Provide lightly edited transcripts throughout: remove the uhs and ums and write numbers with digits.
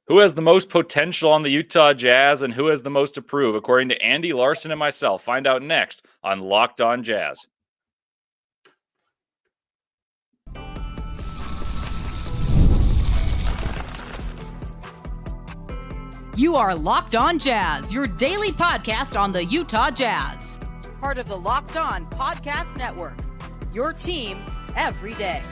Who has the most potential on the Utah Jazz and who has the most to prove, according to Andy, Larsen, and myself? Find out next on Locked On Jazz. You are Locked On Jazz, your daily podcast on the Utah Jazz. Part of the Locked On Podcast Network, your team every day.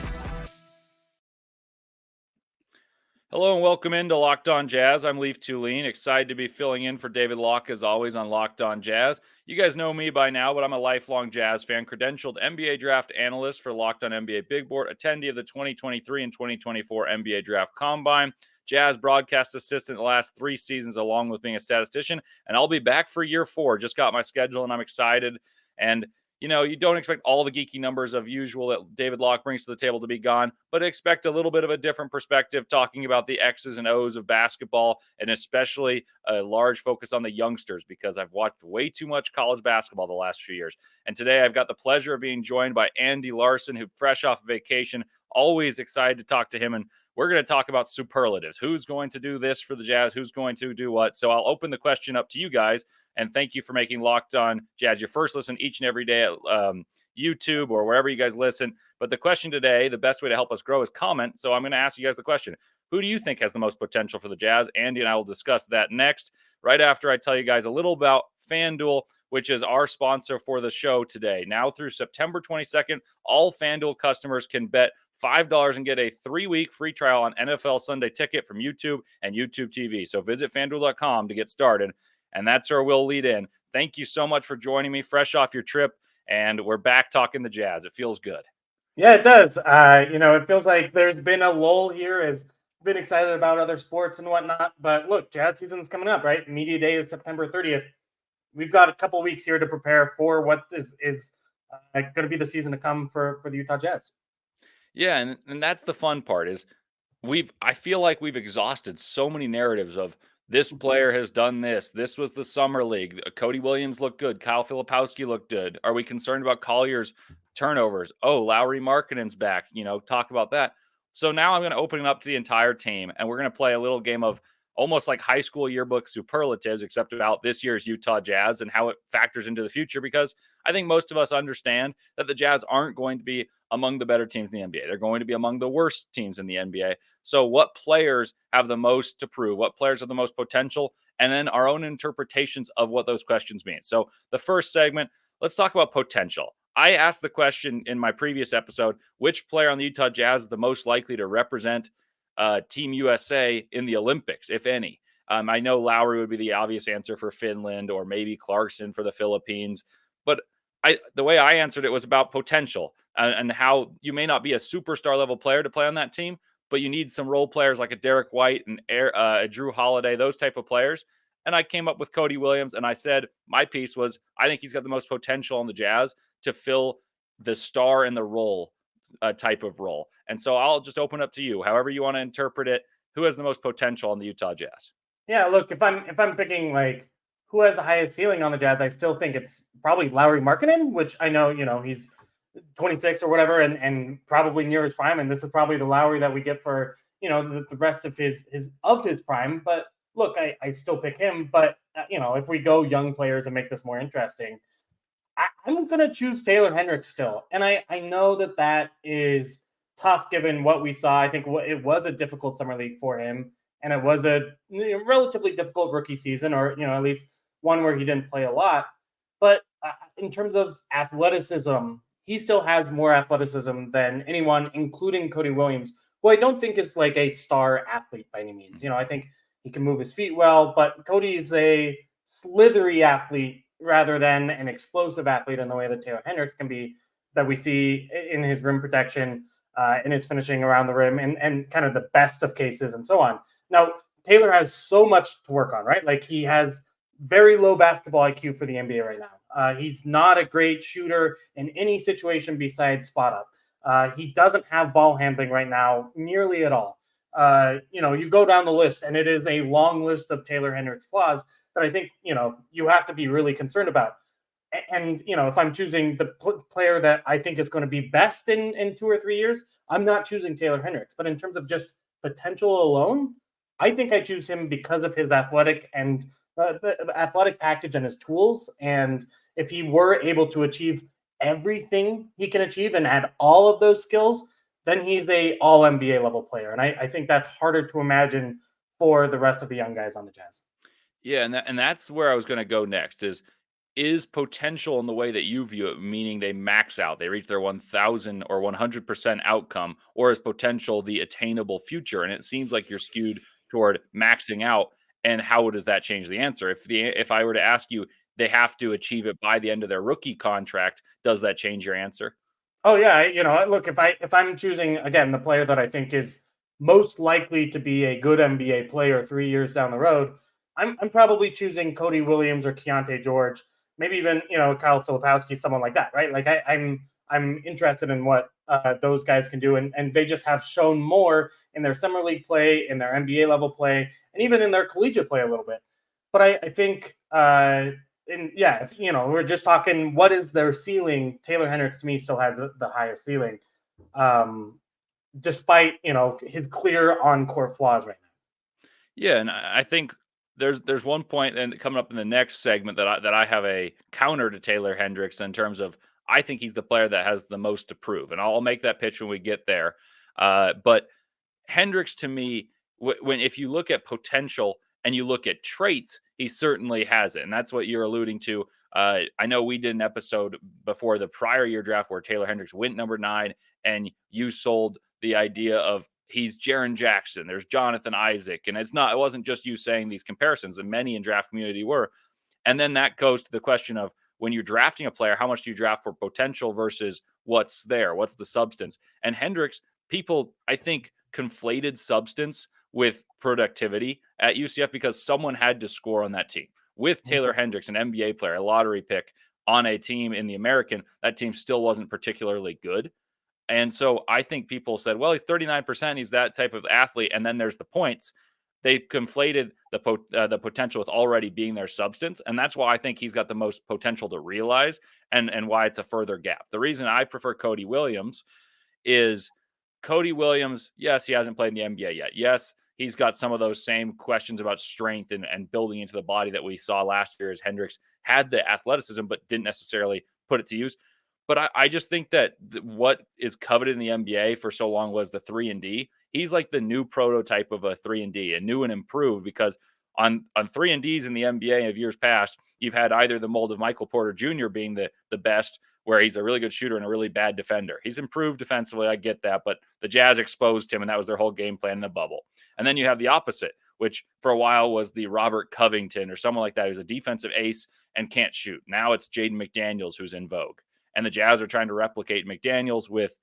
Hello and welcome into Locked On Jazz. I'm Leif Thulin, excited to be filling in for David Locke as always on Locked On Jazz. You guys know me by now, but I'm a lifelong Jazz fan, credentialed NBA draft analyst for Locked On NBA Big Board, attendee of the 2023 and 2024 NBA Draft Combine, Jazz broadcast assistant the last 3 seasons, along with being a statistician, and I'll be back for year 4. Just got my schedule and I'm excited. And you know, you don't expect all the geeky numbers of usual that David Locke brings to the table to be gone, but expect a little bit of a different perspective talking about the X's and O's of basketball, and especially a large focus on the youngsters because I've watched way too much college basketball the last few years. And today I've got the pleasure of being joined by Andy Larsen, who fresh off vacation, always excited to talk to him. And we're going to talk about superlatives. Who's going to do this for the Jazz? Who's going to do what? So I'll open the question up to you guys. And thank you for making Locked On Jazz your first listen each and every day at YouTube or wherever you guys listen. But the question today, the best way to help us grow is comment. So I'm going to ask you guys the question. Who do you think has the most potential for the Jazz? Andy and I will discuss that next, right after I tell you guys a little about FanDuel, which is our sponsor for the show today. Now through September 22nd, all FanDuel customers can bet $5 and get a 3-week free trial on NFL Sunday Ticket from YouTube and YouTube TV. So visit FanDuel.com to get started. And that's where we'll lead in. Thank you so much for joining me fresh off your trip. And we're back talking the Jazz. It feels good. Yeah, it does. It feels like there's been a lull here. It's been excited about other sports and whatnot. But look, Jazz season's coming up, right? Media Day is September 30th. We've got a couple weeks here to prepare for what is going to be the season to come for the Utah Jazz. Yeah, and that's the fun part is I feel like we've exhausted so many narratives of this player has done this. This was the summer league. Cody Williams looked good. Kyle Filipowski looked good. Are we concerned about Collier's turnovers? Oh, Lauri Markkanen's back. Talk about that. So now I'm going to open it up to the entire team, and we're going to play a little game of almost like high school yearbook superlatives, except about this year's Utah Jazz and how it factors into the future, because I think most of us understand that the Jazz aren't going to be among the better teams in the NBA. They're going to be among the worst teams in the NBA. So what players have the most to prove? What players have the most potential? And then our own interpretations of what those questions mean. So the first segment, let's talk about potential. I asked the question in my previous episode, which player on the Utah Jazz is the most likely to represent Team USA in the Olympics, if any? I know Lauri would be the obvious answer for Finland, or maybe Clarkson for the Philippines. But the way I answered it was about potential and how you may not be a superstar level player to play on that team, but you need some role players like a Derek White and a Drew Holiday, those type of players. And I came up with Cody Williams, and I said my piece was I think he's got the most potential on the Jazz to fill the star in the role type of role. And so I'll just open up to you, however you want to interpret it. Who has the most potential on the Utah Jazz? Yeah, look, if I'm picking like who has the highest ceiling on the Jazz, I still think it's probably Lauri Markkanen, which I know, he's 26 or whatever and probably near his prime. And this is probably the Lauri that we get for, the rest of his prime. But look, I still pick him. But, if we go young players and make this more interesting, I'm going to choose Taylor Hendricks still. And I know that is tough given what we saw. I think it was a difficult summer league for him. And it was a relatively difficult rookie season, or, at least one where he didn't play a lot. But in terms of athleticism, he still has more athleticism than anyone, including Cody Williams, who I don't think is like a star athlete by any means. I think he can move his feet well, but Cody's a slithery athlete rather than an explosive athlete in the way that Taylor Hendricks can be, that we see in his rim protection, in his finishing around the rim, and kind of the best of cases and so on. Now, Taylor has so much to work on, right? Like, he has very low basketball IQ for the NBA right now. He's not a great shooter in any situation besides spot up. He doesn't have ball handling right now nearly at all. You go down the list, and it is a long list of Taylor Hendricks flaws that I think, you have to be really concerned about. And, if I'm choosing the player that I think is going to be best in 2 or 3 years, I'm not choosing Taylor Hendricks. But in terms of just potential alone, I think I choose him because of his athletic and the athletic package and his tools. And if he were able to achieve everything he can achieve and add all of those skills, then he's a all NBA level player. And I think that's harder to imagine for the rest of the young guys on the Jazz. Yeah, and that's where I was going to go next is potential in the way that you view it, meaning they max out, they reach their 1000 or 100% outcome, or is potential the attainable future? And it seems like you're skewed toward maxing out. And how does that change the answer? If I were to ask you, they have to achieve it by the end of their rookie contract, does that change your answer? Oh yeah, look, if I'm choosing again the player that I think is most likely to be a good NBA player 3 years down the road, I'm probably choosing Cody Williams or Keontae George, maybe even Kyle Filipowski, someone like that, right? Like I'm interested in what those guys can do, and they just have shown more in their summer league play, in their NBA level play, and even in their collegiate play a little bit. But I think and yeah, if we're just talking what is their ceiling, Taylor Hendricks to me still has the highest ceiling, um, despite his clear on court flaws right Yeah, and I think there's one point and coming up in the next segment that I have a counter to Taylor Hendricks in terms of I think he's the player that has the most to prove, and I'll make that pitch when we get there. But Hendricks to me, when if you look at potential and you look at traits, he certainly has it, and that's what you're alluding to. I know we did an episode before the prior year draft where Taylor Hendricks went number 9, and you sold the idea of he's Jaren Jackson. There's Jonathan Isaac, and it wasn't just you saying these comparisons. And many in draft community were, and then that goes to the question of when you're drafting a player, how much do you draft for potential versus what's there? What's the substance? And Hendricks, people, I think, conflated substance with productivity at UCF because someone had to score on that team. With Taylor now. Hendricks, an NBA player, a lottery pick on a team in the American, that team still wasn't particularly good. And so I think people said, well, he's 39%. He's that type of athlete. And then there's the points. They conflated the potential with already being their substance. And that's why I think he's got the most potential to realize and why it's a further gap. The reason I prefer Cody Williams is Cody Williams, yes, he hasn't played in the NBA yet. Yes, he's got some of those same questions about strength and building into the body that we saw last year as Hendricks had the athleticism, but didn't necessarily put it to use. But I just think that what is coveted in the NBA for so long was the 3-and-D. He's like the new prototype of a 3-and-D, a new and improved, because on 3-and-Ds in the NBA of years past, you've had either the mold of Michael Porter Jr. being the best, where he's a really good shooter and a really bad defender. He's improved defensively, I get that, but the Jazz exposed him, and that was their whole game plan in the bubble. And then you have the opposite, which for a while was the Robert Covington or someone like that, who's a defensive ace and can't shoot. Now it's Jaden McDaniels who's in vogue, and the Jazz are trying to replicate McDaniels with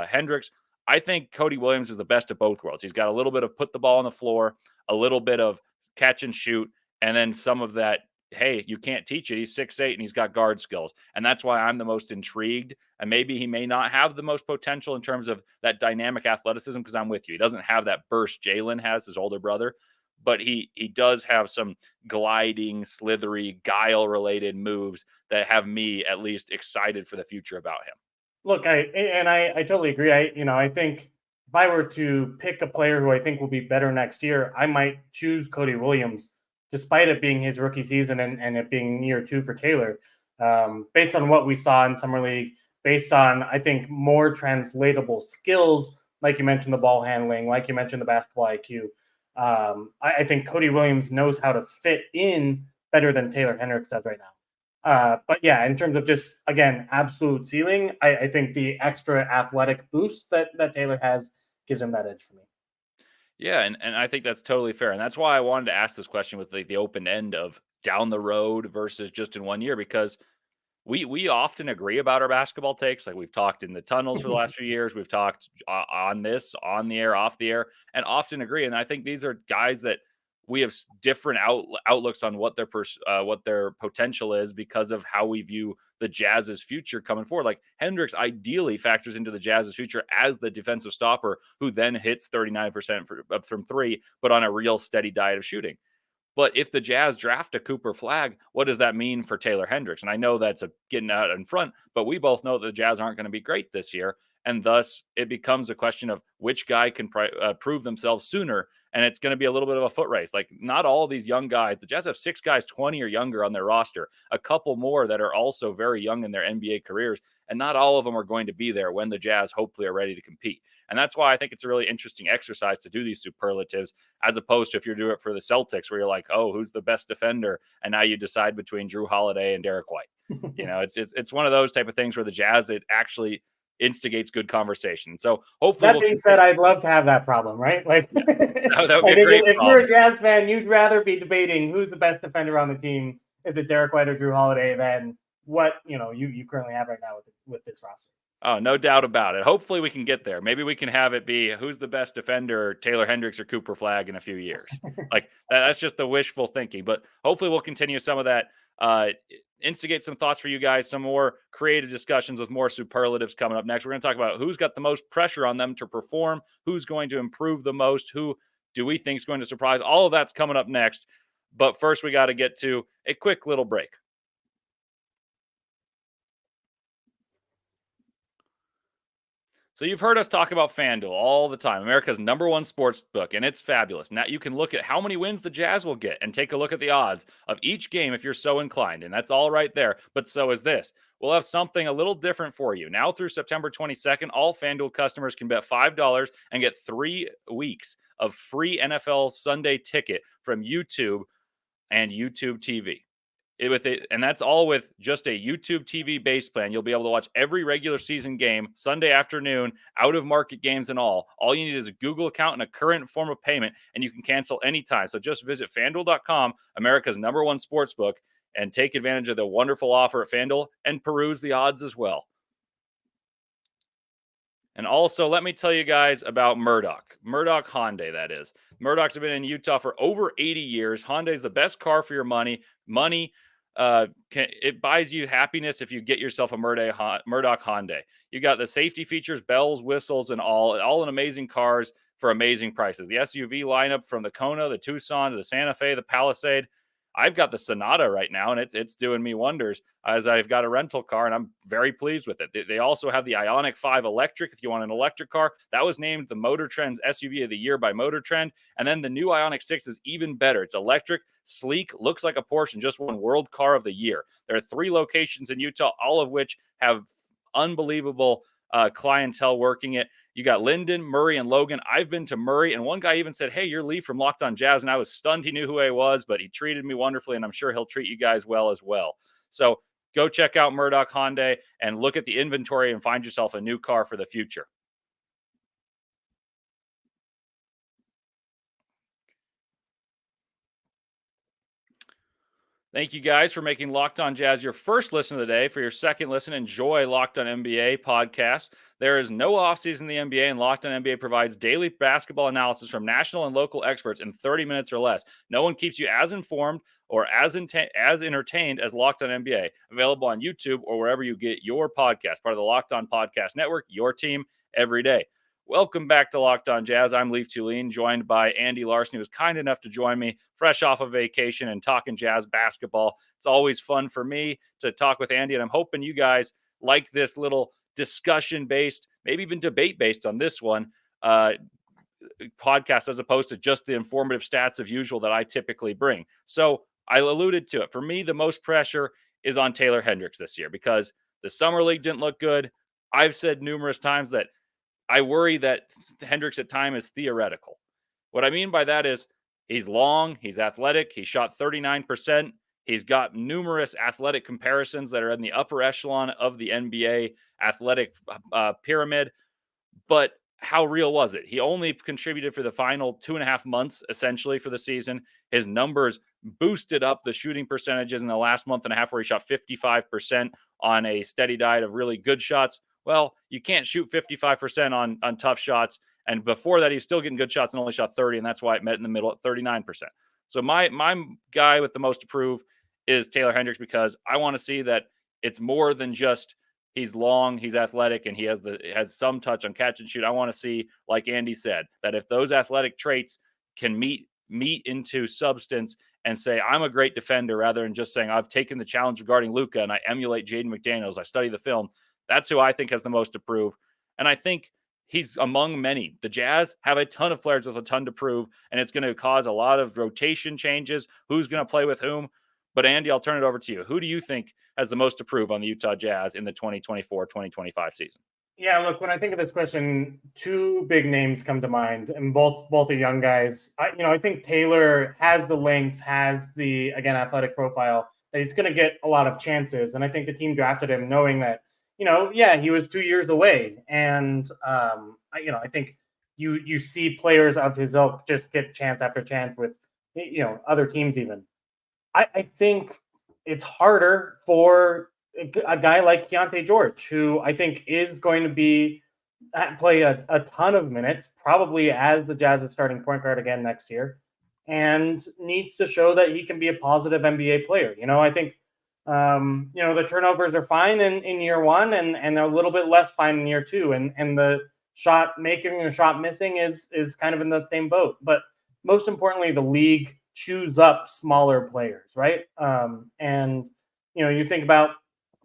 Hendricks. I think Cody Williams is the best of both worlds. He's got a little bit of put the ball on the floor, a little bit of catch and shoot, and then some of that, hey, you can't teach it. He's 6'8" and he's got guard skills. And that's why I'm the most intrigued. And maybe he may not have the most potential in terms of that dynamic athleticism, because I'm with you. He doesn't have that burst Jalen has, his older brother, but he does have some gliding, slithery, guile-related moves that have me at least excited for the future about him. Look, I totally agree. I think if I were to pick a player who I think will be better next year, I might choose Cody Williams, despite it being his rookie season and it being year 2 for Taylor, based on what we saw in summer league, based on I think more translatable skills, like you mentioned the ball handling, like you mentioned the basketball IQ. I think Cody Williams knows how to fit in better than Taylor Hendricks does right now. But yeah, in terms of just again absolute ceiling, I think the extra athletic boost that Taylor has gives him that edge for me. Yeah, and I think that's totally fair. And that's why I wanted to ask this question with the open end of down the road versus just in 1 year, because we often agree about our basketball takes. Like we've talked in the tunnels for the last few years. We've talked on this, on the air, off the air, and often agree. And I think these are guys that we have different outlooks on what their potential is because of how we view the Jazz's future coming forward. Like Hendricks ideally factors into the Jazz's future as the defensive stopper who then hits 39% from 3, but on a real steady diet of shooting. But if the Jazz draft a Cooper Flag, what does that mean for Taylor Hendricks? And I know that's getting out in front, but we both know that the Jazz aren't going to be great this year. And thus it becomes a question of which guy can prove themselves sooner. And it's going to be a little bit of a foot race. Like, not all these young guys, the Jazz have 6 guys 20 or younger on their roster, a couple more that are also very young in their NBA careers. And not all of them are going to be there when the Jazz hopefully are ready to compete. And that's why I think it's a really interesting exercise to do these superlatives, as opposed to if you're doing it for the Celtics, where you're like, oh, who's the best defender? And now you decide between Drew Holiday and Derek White. It's one of those type of things where the Jazz, it actually instigates good conversation. So hopefully, that being said, I'd love to have that problem, right? Like, that would be a great if problem. you're a Jazz fan, you'd rather be debating who's the best defender on the team. Is it Derek White or Drew Holiday than what you currently have right now with this roster? Oh, no doubt about it. Hopefully we can get there. Maybe we can have it be who's the best defender, Taylor Hendricks or Cooper Flagg in a few years. Like, that's just the wishful thinking. But hopefully we'll continue some of that. Instigate some thoughts for you guys, some more creative discussions with more superlatives coming up next. We're going to talk about who's got the most pressure on them to perform, who's going to improve the most, who do we think is going to surprise. All of that's coming up next. But first, we got to get to a quick little break. So you've heard us talk about FanDuel all the time, America's #1 sports book, and it's fabulous. Now you can look at how many wins the Jazz will get and take a look at the odds of each game if you're so inclined, and that's all right there, but so is this. We'll have something a little different for you. Now through September 22nd, all FanDuel customers can bet $5 and get 3 weeks of free NFL Sunday ticket from YouTube and YouTube TV. And that's all with just a YouTube TV base plan. You'll be able to watch every regular season game Sunday afternoon, out of market games and all. All you need is a Google account and a current form of payment, and you can cancel anytime. So just visit FanDuel.com, America's #1 sportsbook, and take advantage of the wonderful offer at FanDuel and peruse the odds as well. And also, let me tell you guys about Murdoch Hyundai, that is. Murdoch's have been in Utah for over 80 years. Hyundai's the best car for your money. It buys you happiness if you get yourself a Murdoch Hyundai. You got the safety features, bells, whistles, and all in amazing cars for amazing prices. The SUV lineup from the Kona, the Tucson, to the Santa Fe, the Palisade. I've got the Sonata right now, and it's doing me wonders, as I've got a rental car, and I'm very pleased with it. They also have the Ioniq 5 electric if you want an electric car. That was named the Motor Trend's SUV of the year by Motor Trend. And then the new Ioniq 6 is even better. It's electric, sleek, looks like a Porsche, and just won World Car of the Year. There are 3 locations in Utah, all of which have unbelievable clientele working it. You got Linden, Murray, and Logan. I've been to Murray, and one guy even said, "Hey, you're Leif from Locked On Jazz," and I was stunned he knew who I was, but he treated me wonderfully, and I'm sure he'll treat you guys well as well. So go check out Murdoch Hyundai and look at the inventory and find yourself a new car for the future. Thank you guys for making Locked On Jazz your first listen of the day. For your second listen, enjoy Locked On NBA podcast. There is no offseason in the NBA, and Locked On NBA provides daily basketball analysis from national and local experts in 30 minutes or less. No one keeps you as informed or as entertained as Locked On NBA. Available on YouTube or wherever you get your podcast. Part of the Locked On Podcast Network, your team every day. Welcome back to Locked On Jazz. I'm Leif Thulin, joined by Andy Larsen, who was kind enough to join me fresh off of vacation and talking Jazz basketball. It's always fun for me to talk with Andy, and I'm hoping you guys like this little discussion-based, maybe even debate-based on this one, podcast, as opposed to just the informative stats of usual that I typically bring. So I alluded to it. For me, the most pressure is on Taylor Hendricks this year because the Summer League didn't look good. I've said numerous times that I worry that Hendricks at time is theoretical. What I mean by that is he's long, he's athletic, he shot 39%. He's got numerous athletic comparisons that are in the upper echelon of the NBA athletic pyramid. But how real was it? He only contributed for the final 2.5 months, essentially, for the season. His numbers boosted up the shooting percentages in the last month and a half, where he shot 55% on a steady diet of really good shots. Well, you can't shoot 55% on tough shots. And before that, he was still getting good shots and only shot 30, and that's why it met in the middle at 39%. So my guy with the most to prove is Taylor Hendricks, because I want to see that it's more than just he's long, he's athletic, and he has some touch on catch and shoot. I want to see, like Andy said, that if those athletic traits can meet into substance and say, I'm a great defender, rather than just saying, I've taken the challenge regarding Luka and I emulate Jaden McDaniels, I study the film. That's who I think has the most to prove. And I think he's among many. The Jazz have a ton of players with a ton to prove, and it's going to cause a lot of rotation changes. Who's going to play with whom? But Andy, I'll turn it over to you. Who do you think has the most to prove on the Utah Jazz in the 2024-2025 season? Yeah, look, when I think of this question, two big names come to mind, and both are young guys. I think Taylor has the length, has the, again, athletic profile that he's going to get a lot of chances. And I think the team drafted him knowing that, he was 2 years away. And, I think you see players of his ilk just get chance after chance with, other teams even. I think it's harder for a guy like Keontae George, who I think is going to play a ton of minutes, probably as the Jazz's starting point guard again next year, and needs to show that he can be a positive NBA player. I think, the turnovers are fine in year one and a little bit less fine in year two. And the shot making and shot missing is kind of in the same boat. But most importantly, the league chews up smaller players, right? And you think about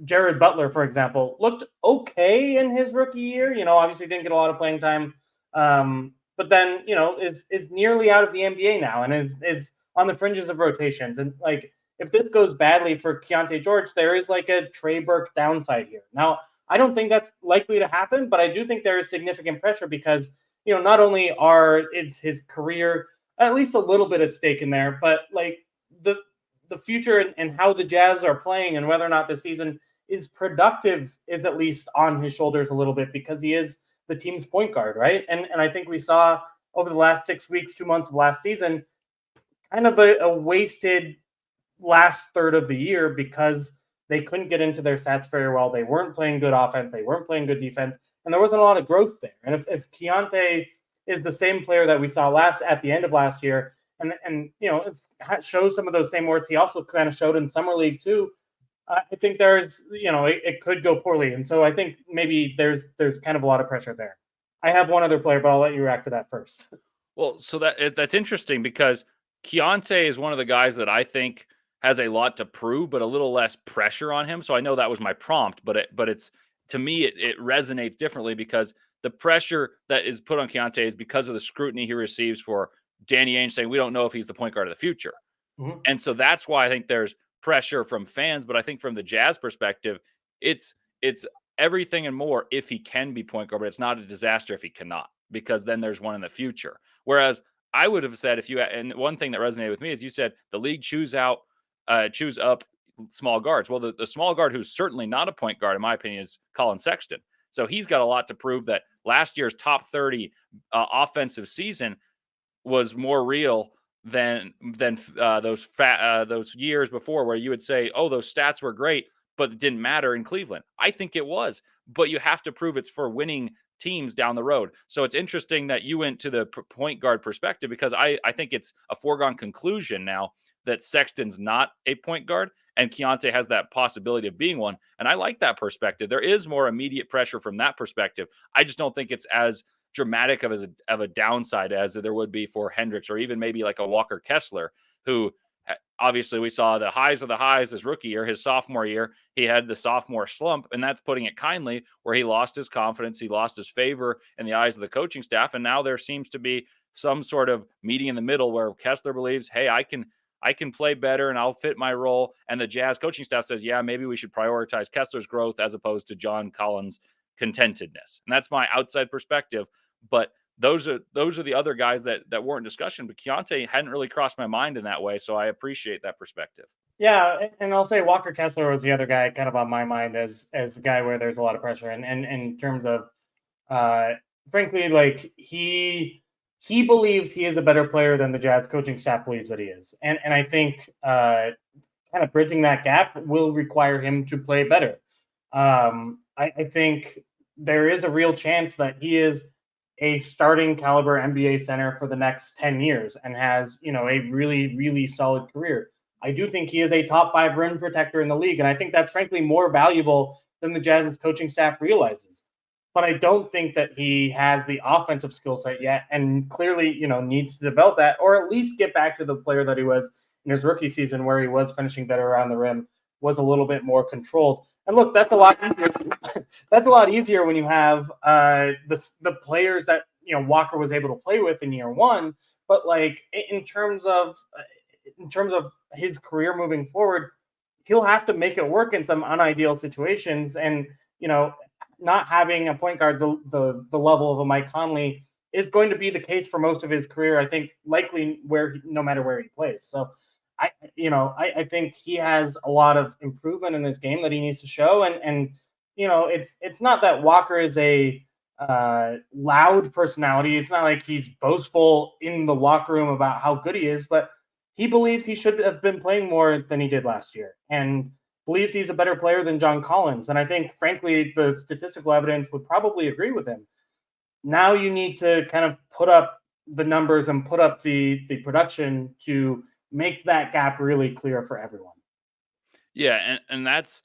Jared Butler, for example, looked okay in his rookie year. Obviously didn't get a lot of playing time, but then is nearly out of the NBA now and is on the fringes of rotations. And like, if this goes badly for Keontae George, there is like a Trey Burke downside here. Now, I don't think that's likely to happen, but I do think there is significant pressure because not only is his career at least a little bit at stake in there, but like the future and how the Jazz are playing and whether or not the season is productive is at least on his shoulders a little bit because he is the team's point guard, right? And I think we saw over the last 6 weeks, 2 months of last season, kind of a wasted last third of the year because they couldn't get into their stats very well. They weren't playing good offense. They weren't playing good defense. And there wasn't a lot of growth there. And if Keontae is the same player that we saw at the end of last year, and it shows some of those same words he also kind of showed in summer league too, I think there's, it could go poorly. And so I think maybe there's kind of a lot of pressure there. I have one other player, but I'll let you react to that first. Well, so that's interesting because Keontae is one of the guys that I think has a lot to prove, but a little less pressure on him. So I know that was my prompt, but it's, to me, it resonates differently because the pressure that is put on Keontae is because of the scrutiny he receives for Danny Ainge saying, we don't know if he's the point guard of the future. Mm-hmm. And so that's why I think there's pressure from fans, but I think from the Jazz perspective, it's everything and more if he can be point guard, but it's not a disaster if he cannot, because then there's one in the future. Whereas I would have said and one thing that resonated with me is you said the league choose up small guards. Well, the small guard who's certainly not a point guard, in my opinion, is Colin Sexton. So he's got a lot to prove that last year's top 30 offensive season was more real than those years before where you would say, oh, those stats were great, but it didn't matter in Cleveland. I think it was, but you have to prove it's for winning teams down the road. So it's interesting that you went to the point guard perspective because I think it's a foregone conclusion now that Sexton's not a point guard and Keontae has that possibility of being one. And I like that perspective. There is more immediate pressure from that perspective. I just don't think it's as dramatic of a downside as there would be for Hendricks or even maybe like a Walker Kessler, who obviously we saw the highs of the highs his rookie year. His sophomore year, he had the sophomore slump, and that's putting it kindly, where he lost his confidence, he lost his favor in the eyes of the coaching staff, and now there seems to be some sort of meeting in the middle where Kessler believes, hey, I can play better and I'll fit my role. And the Jazz coaching staff says, yeah, maybe we should prioritize Kessler's growth as opposed to John Collins' contentedness. And that's my outside perspective. But those are the other guys that weren't in discussion. But Keontae hadn't really crossed my mind in that way. So I appreciate that perspective. Yeah. And I'll say Walker Kessler was the other guy kind of on my mind as a guy where there's a lot of pressure. And in terms of, frankly, like he believes he is a better player than the Jazz coaching staff believes that he is. And I think kind of bridging that gap will require him to play better. I think there is a real chance that he is a starting caliber NBA center for the next 10 years and has, a really, really solid career. I do think he is a top 5 rim protector in the league. And I think that's frankly more valuable than the Jazz's coaching staff realizes. But I don't think that he has the offensive skill set yet, and clearly, needs to develop that, or at least get back to the player that he was in his rookie season, where he was finishing better around the rim, was a little bit more controlled. And look, that's a lot easier. That's a lot easier when you have the players that Walker was able to play with in year one. But like in terms of his career moving forward, he'll have to make it work in some unideal situations. And not having a point guard the level of a Mike Conley is going to be the case for most of his career. I think likely no matter where he plays. So I think he has a lot of improvement in his game that he needs to show. And it's not that Walker is a loud personality. It's not like he's boastful in the locker room about how good he is, but he believes he should have been playing more than he did last year, and believes he's a better player than John Collins. And I think, frankly, the statistical evidence would probably agree with him. Now you need to kind of put up the numbers and put up the production to make that gap really clear for everyone. Yeah, and that's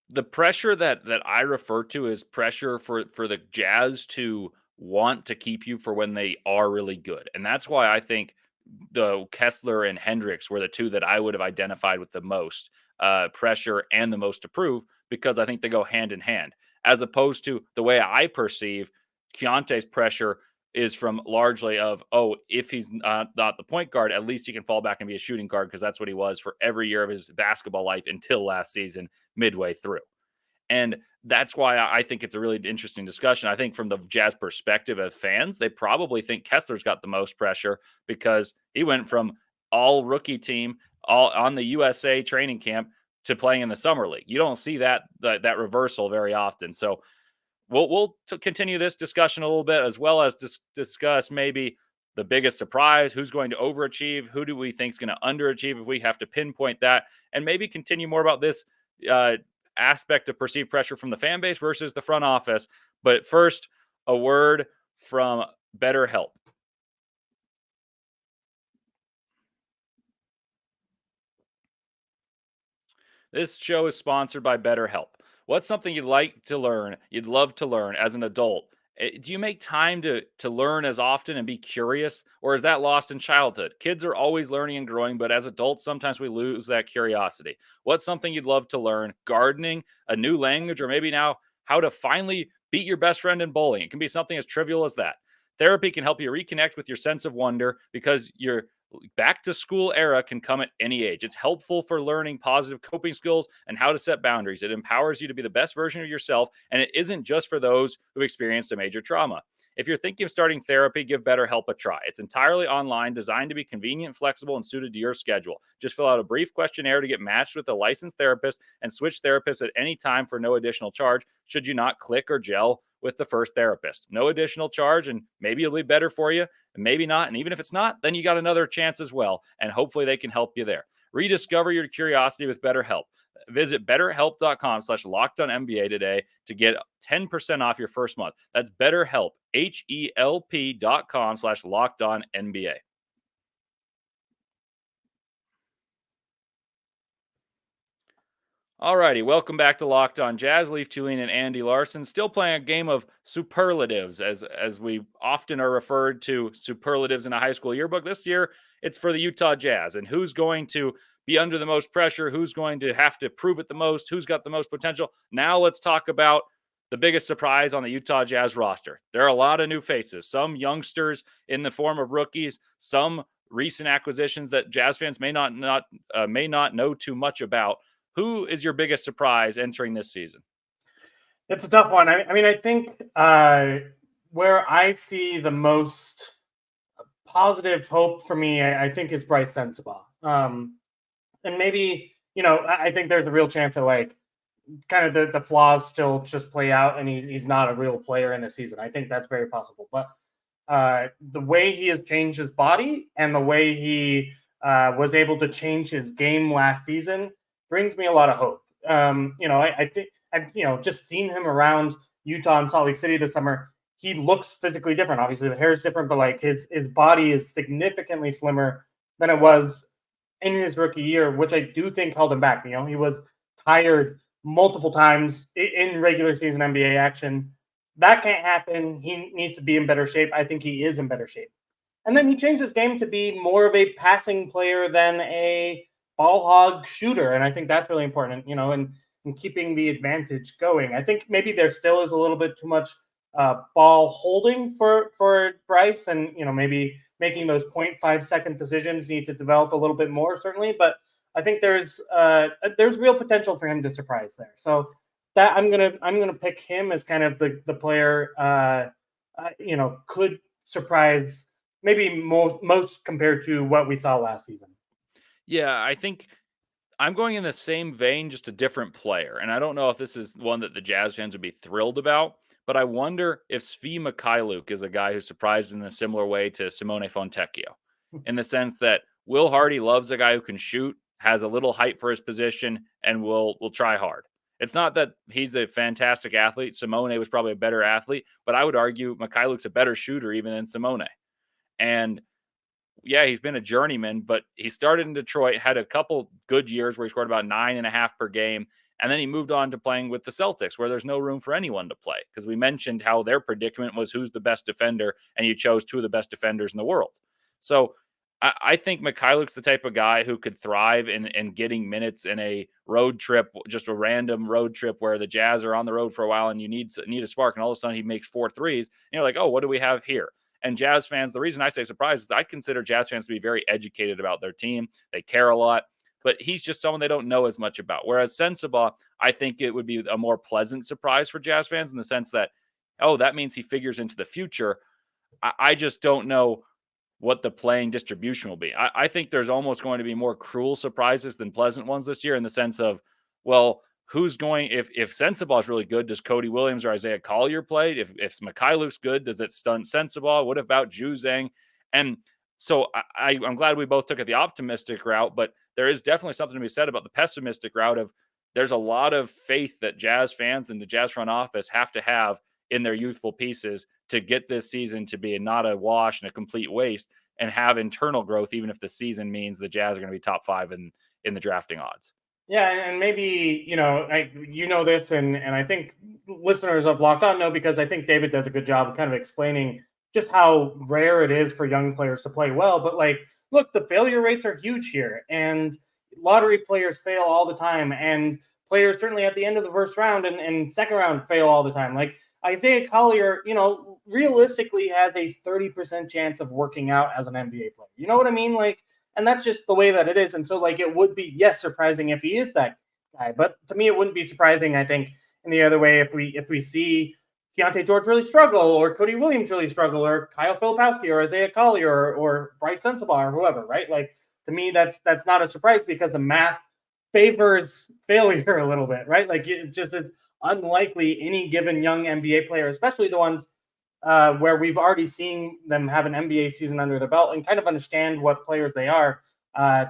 the pressure that I refer to as pressure for the Jazz to want to keep you for when they are really good. And that's why I think the Kessler and Hendricks were the two that I would have identified with the most pressure and the most to prove, because I think they go hand in hand, as opposed to the way I perceive Keontae's pressure is from largely of, if he's not the point guard, at least he can fall back and be a shooting guard, because that's what he was for every year of his basketball life until last season, midway through. And that's why I think it's a really interesting discussion. I think from the Jazz perspective of fans, they probably think Kessler's got the most pressure because he went from all rookie team, all on the USA training camp, to playing in the summer league. You don't see that reversal very often. So we'll continue this discussion a little bit, as well as discuss maybe the biggest surprise, who's going to overachieve, who do we think is going to underachieve if we have to pinpoint that, and maybe continue more about this aspect of perceived pressure from the fan base versus the front office. But first, a word from BetterHelp. This show is sponsored by BetterHelp. What's something you'd love to learn as an adult? Do you make time to learn as often and be curious, or is that lost in childhood? Kids are always learning and growing, but as adults, sometimes we lose that curiosity. What's something you'd love to learn? Gardening, a new language, or maybe now how to finally beat your best friend in bowling. It can be something as trivial as that. Therapy can help you reconnect with your sense of wonder, because your back to school era can come at any age. It's helpful for learning positive coping skills and how to set boundaries. It empowers you to be the best version of yourself, and it isn't just for those who experienced a major trauma. If you're thinking of starting therapy, give BetterHelp a try. It's entirely online, designed to be convenient, flexible, and suited to your schedule. Just fill out a brief questionnaire to get matched with a licensed therapist, and switch therapists at any time for no additional charge should you not click or gel with the first therapist. No additional charge, and maybe it'll be better for you, and maybe not. And even if it's not, then you got another chance as well, and hopefully they can help you there. Rediscover your curiosity with BetterHelp. Visit betterhelp.com/lockedonnba today to get 10% off your first month. That's BetterHelp, HELP.com/lockedonnba. Alrighty, welcome back to Locked On Jazz. Leif Thulin and Andy Larsen still playing a game of superlatives, as we often are referred to superlatives in a high school yearbook. This year, it's for the Utah Jazz, and who's going to be under the most pressure, who's going to have to prove it the most, who's got the most potential. Now let's talk about the biggest surprise on the Utah Jazz roster. There are a lot of new faces, some youngsters in the form of rookies, some recent acquisitions that Jazz fans may not know too much about. Who is your biggest surprise entering this season? It's a tough one. I mean, I think where I see the most positive hope for me, I think, is Bryce Sensabaugh. And maybe, I think there's a real chance that, like, kind of the flaws still just play out and he's not a real player in the season. I think that's very possible. But the way he has changed his body and the way he was able to change his game last season brings me a lot of hope. I think I've just seen him around Utah and Salt Lake City this summer. He looks physically different. Obviously, the hair is different, but like his body is significantly slimmer than it was in his rookie year, which I do think held him back. He was tired multiple times in regular season NBA action. That can't happen. He needs to be in better shape. I think he is in better shape. And then he changed his game to be more of a passing player than a ball hog shooter. And I think that's really important. And and keeping the advantage going. I think maybe there still is a little bit too much ball holding for Bryce, and maybe making those 0.5 second decisions need to develop a little bit more, certainly. But I think there's real potential for him to surprise there. So that I'm gonna pick him as kind of the player could surprise maybe most compared to what we saw last season. Yeah, I think I'm going in the same vein, just a different player. And I don't know if this is one that the Jazz fans would be thrilled about, but I wonder if Svi Mikhailuk is a guy who surprises in a similar way to Simone Fontecchio, in the sense that Will Hardy loves a guy who can shoot, has a little height for his position, and will try hard. It's not that he's a fantastic athlete. Simone was probably a better athlete, but I would argue Mikhailuk's a better shooter even than Simone. And yeah, he's been a journeyman, but he started in Detroit, had a couple good years where he scored about 9.5 per game. And then he moved on to playing with the Celtics, where there's no room for anyone to play. Because we mentioned how their predicament was who's the best defender, and you chose two of the best defenders in the world. So I think Mikhailuk's the type of guy who could thrive in getting minutes in a road trip, just a random road trip where the Jazz are on the road for a while and you need a spark, and all of a sudden he makes 4 threes. And you're like, oh, what do we have here? And Jazz fans, the reason I say surprise is I consider Jazz fans to be very educated about their team. They care a lot, but he's just someone they don't know as much about. Whereas Sensabaugh, I think it would be a more pleasant surprise for Jazz fans in the sense that, oh, that means he figures into the future. I just don't know what the playing distribution will be. I think there's almost going to be more cruel surprises than pleasant ones this year, in the sense of, well, who's going, if Sensabaugh is really good, does Cody Williams or Isaiah Collier play? If Mikhailuk's good, does it stunt Sensabaugh? What about Juzang? And so I'm glad we both took it the optimistic route, but there is definitely something to be said about the pessimistic route of, there's a lot of faith that Jazz fans and the Jazz front office have to have in their youthful pieces to get this season to be not a wash and a complete waste, and have internal growth, even if the season means the Jazz are going to be top 5 in the drafting odds. Yeah, and maybe this, and I think listeners of Locked On know, because I think David does a good job of kind of explaining just how rare it is for young players to play well. But look, the failure rates are huge here, and lottery players fail all the time, and players certainly at the end of the first round and second round fail all the time. Like Isaiah Collier, realistically has a 30% chance of working out as an NBA player. You know what I mean? And that's just the way that it is. And so it would be, yes, surprising if he is that guy. But to me, it wouldn't be surprising, I think, in the other way, if we see Keontae George really struggle, or Cody Williams really struggle, or Kyle Filipowski, or Isaiah Collier, or Bryce Sensabaugh, or whoever, right? To me, that's not a surprise, because the math favors failure a little bit, right? It just is unlikely any given young NBA player, especially the ones where we've already seen them have an NBA season under their belt and kind of understand what players they are,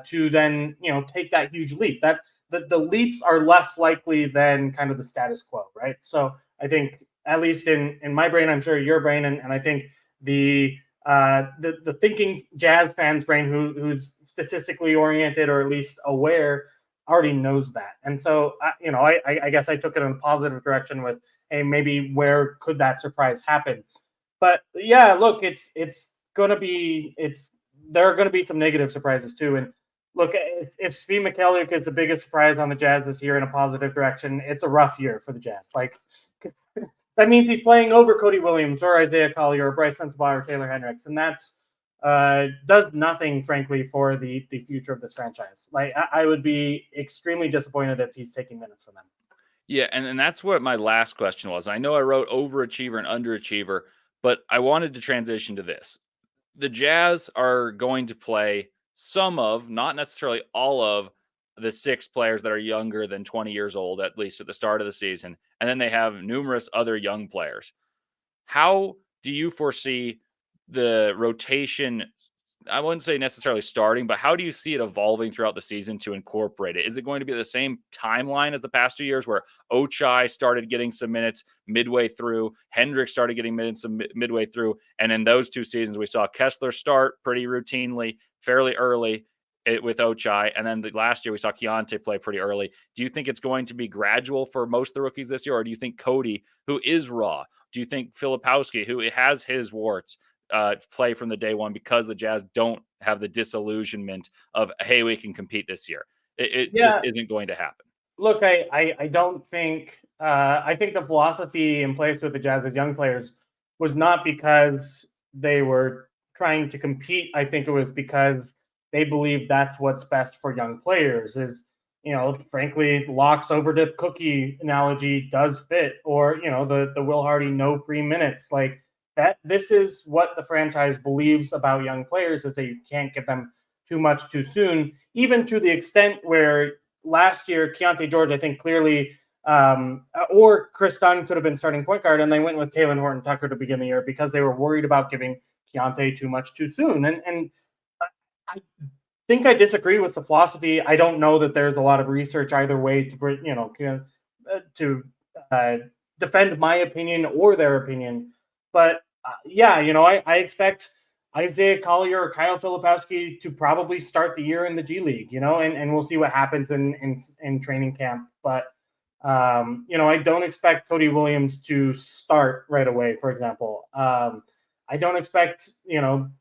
to then take that huge leap. That the leaps are less likely than kind of the status quo, right? So I think, at least in my brain, I'm sure your brain, and I think the thinking Jazz fans' brain, who's statistically oriented or at least aware, already knows that. And so I guess I took it in a positive direction with, hey, maybe where could that surprise happen? But yeah, look, there are going to be some negative surprises too. And look, if Svi Mikhailuk is the biggest surprise on the Jazz this year in a positive direction, it's a rough year for the Jazz. That means he's playing over Cody Williams or Isaiah Collier or Bryce Sensabaugh or Taylor Hendricks, and that's does nothing, frankly, for the future of this franchise. I would be extremely disappointed if he's taking minutes from them. Yeah, and that's what my last question was. I know I wrote overachiever and underachiever, but I wanted to transition to this. The Jazz are going to play some of, not necessarily all of, the 6 players that are younger than 20 years old, at least at the start of the season. And then they have numerous other young players. How do you foresee the rotation? I wouldn't say necessarily starting, but how do you see it evolving throughout the season to incorporate it? Is it going to be the same timeline as the past 2 years, where Ochai started getting some minutes midway through, Hendricks started getting minutes midway through, and in those 2 seasons we saw Kessler start pretty routinely, fairly early with Ochai, and then last year we saw Keontae play pretty early. Do you think it's going to be gradual for most of the rookies this year, or do you think Cody, who is raw, do you think Filipowski, who has his warts, play from the day one, because the Jazz don't have the disillusionment of, hey, we can compete this year? It just isn't going to happen. Look, I don't think I think the philosophy in place with the Jazz as young players was not because they were trying to compete. I think it was because they believe that's what's best for young players. Is frankly, locks over to cookie analogy does fit, or the Will Hardy no free minutes like that. This is what the franchise believes about young players is that you can't give them too much too soon, even to the extent where last year, Keontae George, I think clearly, or Chris Dunn could have been starting point guard, and they went with Taylor Horton-Tucker to begin the year because they were worried about giving Keontae too much too soon. And I think I disagree with the philosophy. I don't know that there's a lot of research either way to defend my opinion or their opinion. But I expect Isaiah Collier or Kyle Filipowski to probably start the year in the G League, and we'll see what happens in training camp. But I don't expect Cody Williams to start right away, for example. I don't expect,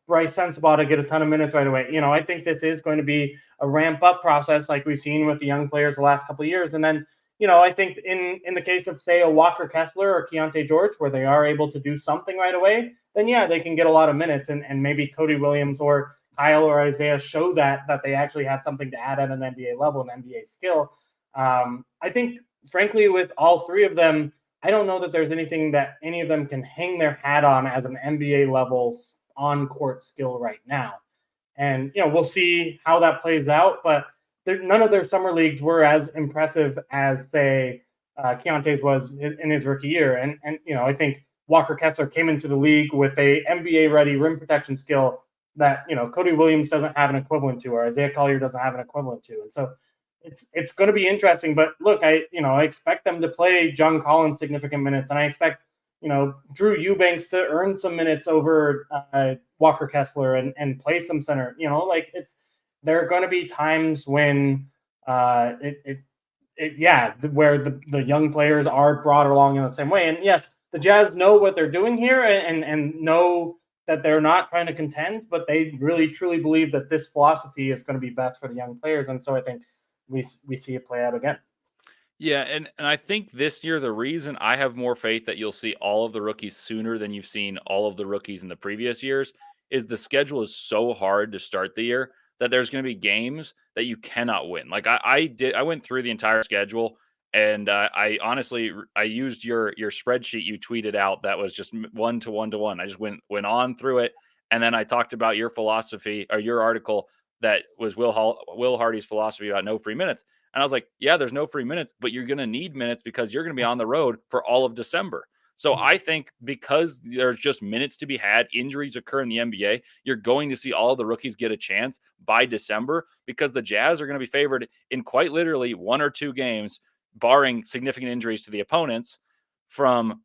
Bryce Sensabaugh to get a ton of minutes right away. I think this is going to be a ramp up process like we've seen with the young players the last couple of years. And then, I think in the case of, say, a Walker Kessler or Keontae George, where they are able to do something right away, then, yeah, they can get a lot of minutes. And maybe Cody Williams or Kyle or Isaiah show that they actually have something to add at an NBA level, an NBA skill. I think, frankly, with all three of them, I don't know that there's anything that any of them can hang their hat on as an NBA level on-court skill right now. And, we'll see how that plays out. But none of their summer leagues were as impressive as Keontae's was in his rookie year. And I think Walker Kessler came into the league with a NBA-ready rim protection skill that, Cody Williams doesn't have an equivalent to, or Isaiah Collier doesn't have an equivalent to. And so it's going to be interesting. But look, I expect them to play John Collins significant minutes, and I expect Drew Eubanks to earn some minutes over Walker Kessler and play some center. There are going to be times when where the young players are brought along in the same way. And yes, the Jazz know what they're doing here and know that they're not trying to contend, but they really truly believe that this philosophy is going to be best for the young players. And so I think we see it play out again. Yeah, and I think this year the reason I have more faith that you'll see all of the rookies sooner than you've seen all of the rookies in the previous years is the schedule is so hard to start the year that there's going to be games that you cannot win. Like I went through the entire schedule, and I honestly I used your spreadsheet you tweeted out that was just 1 to 1 to 1. I just went on through it, and then I talked about your philosophy or your article that was Will Hardy's philosophy about no free minutes. And I was like, yeah, there's no free minutes, but you're going to need minutes because you're going to be on the road for all of December. So I think because there's just minutes to be had, injuries occur in the NBA, you're going to see all the rookies get a chance by December because the Jazz are going to be favored in quite literally 1 or 2 games, barring significant injuries to the opponents from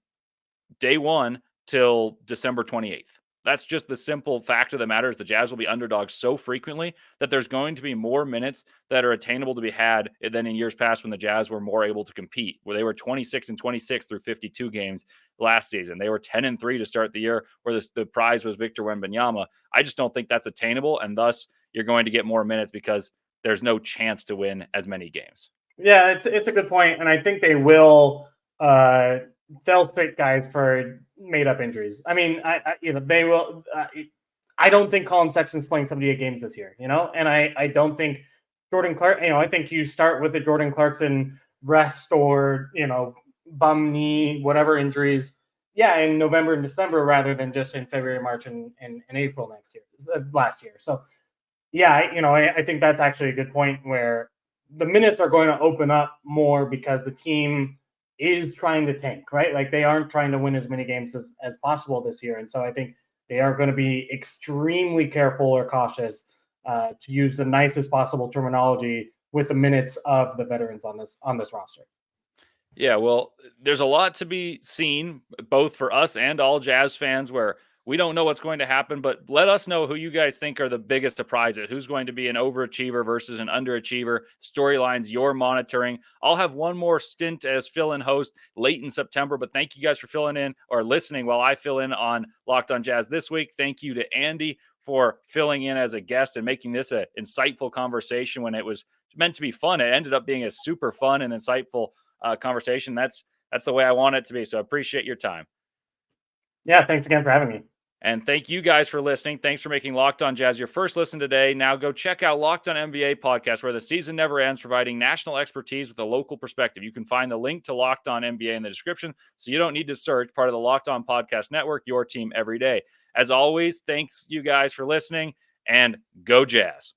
day 1 till December 28th. That's just the simple fact of the matter is the Jazz will be underdogs so frequently that there's going to be more minutes that are attainable to be had than in years past when the Jazz were more able to compete, where they were 26-26 through 52 games last season. They were 10-3 to start the year, where the prize was Victor Wembanyama. I just don't think that's attainable, and thus you're going to get more minutes because there's no chance to win as many games. Yeah, it's a good point, and I think they will. They'll pick guys for made up injuries. I mean, they will. I don't think Colin Sexton's playing 78 games this year, and I don't think Jordan Clark. I think you start with the Jordan Clarkson rest or bum knee, whatever injuries. Yeah, in November and December rather than just in February, March, and April last year. So yeah, I think that's actually a good point where the minutes are going to open up more because the team is trying to tank, right? Like they aren't trying to win as many games as possible this year. And so I think they are going to be extremely careful or cautious to use the nicest possible terminology with the minutes of the veterans on this roster. Yeah, well, there's a lot to be seen, both for us and all Jazz fans, where we don't know what's going to happen, but let us know who you guys think are the biggest surprises. Who's going to be an overachiever versus an underachiever? Storylines you're monitoring. I'll have one more stint as fill-in host late in September, but thank you guys for filling in or listening while I fill in on Locked on Jazz this week. Thank you to Andy for filling in as a guest and making this an insightful conversation when it was meant to be fun. It ended up being a super fun and insightful conversation. That's the way I want it to be. So I appreciate your time. Yeah, thanks again for having me. And thank you guys for listening. Thanks for making Locked On Jazz your first listen today. Now go check out Locked On NBA podcast, where the season never ends, providing national expertise with a local perspective. You can find the link to Locked On NBA in the description, so you don't need to search. Part of the Locked On Podcast Network, your team every day. As always, thanks you guys for listening, and go Jazz.